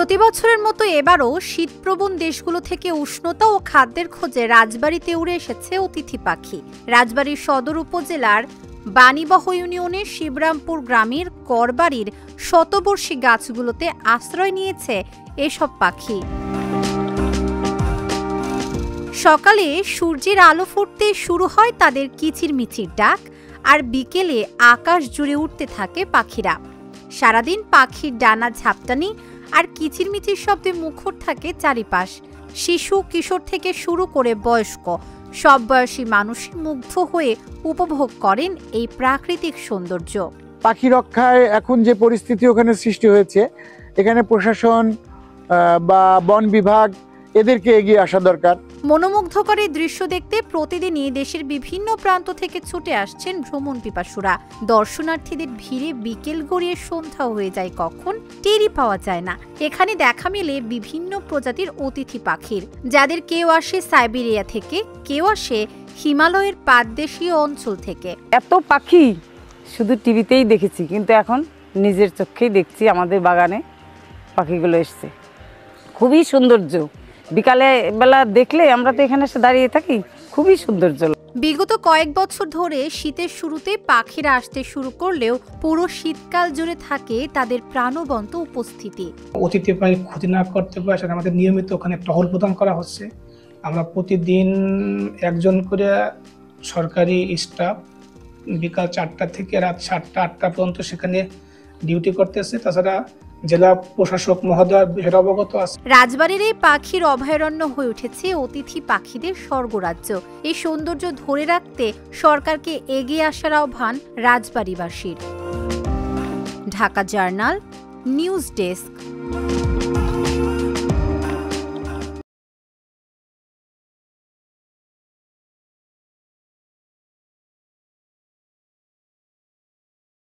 প্রতি বছরের মতো এবারও শীতপ্রবণ দেশগুলো থেকে উষ্ণতা ও খাদ্যের খোঁজে রাজবাড়ীতে উড়ে এসেছে অতিথি পাখি। রাজবাড়ীর সদর উপজেলার বাণীবহ ইউনিয়নের শিবরামপুর গ্রামের করবাড়ির শতবর্ষী গাছগুলোতে আশ্রয় নিয়েছে এসব পাখি। সকালে সূর্যের আলো ফুটতে শুরু হয় তাদের কিচিরমিচির ডাক, আর বিকেলে আকাশ জুড়ে উঠতে থাকে পাখিরা। সারাদিন পাখির ডানা ঝাপটানি আর কিচিরমিচির শব্দে মুখর থাকে চারিপাশ। শিশু কিশোর থেকে শুরু করে বয়স্ক সব বয়সী মানুষই মুগ্ধ হয়ে উপভোগ করেন এই প্রাকৃতিক সৌন্দর্য। পাখি রক্ষায় এখন যে পরিস্থিতি ওখানে সৃষ্টি হয়েছে, এখানে প্রশাসন বা বন বিভাগ এদেরকে এগিয়ে আসা দরকার। মনোমুগ্ধকর এই দৃশ্য দেখতে প্রতিদিনই দেশের বিভিন্ন প্রান্ত থেকে ছুটে আসছেন ভ্রমণ পিপাসুরা। দর্শনার্থীদের ভিড়ে বিকেল গড়িয়ে সন্ধ্যা হয়ে যায় কখন টেরই পাওয়া যায় না। এখানে দেখা মেলে বিভিন্ন প্রজাতির অতিথি পাখির, যাদের কেউ আসে সাইবেরিয়া থেকে, কেউ আসে হিমালয়ের পাদদেশীয় অঞ্চল থেকে। এত পাখি শুধু টিভিতেই দেখেছি, কিন্তু এখন নিজের চোখেই দেখছি। আমাদের বাগানে পাখিগুলো এসছে, খুবই সৌন্দর্য। বিকালে বেলা দেখলে আমরা তো এখানে এসে দাঁড়িয়ে থাকি, খুবই সৌন্দর্য। বিগত কয়েক বছর ধরে শীতের শুরুতে পাখিরা আসতে শুরু করলেও পুরো শীতকাল জুড়ে থাকে তাদের প্রাণবন্ত উপস্থিতি। অতিথি পাখি ক্ষতি না করতে পারে সেটা আমাদের নিয়মিত ওখানে টহল প্রদান করা হচ্ছে। আমরা প্রতিদিন একজন করে সরকারি স্টাফ বিকাল 4টা থেকে রাত 7টা 8টা পর্যন্ত সেখানে ডিউটি করতেছে। তাছাড়া জেলা প্রশাসক মহোদয় বিষয়ে অবগত আছে। রাজবাড়ীর এই পাখির অভয়ারণ্য হয়ে উঠেছে অতিথি পাখিদের স্বর্গরাজ্য। এই সৌন্দর্য ধরে রাখতে সরকারকে এগিয়ে আসার আহ্বান রাজবাড়ীবাসীর। Dhaka journal, news desk.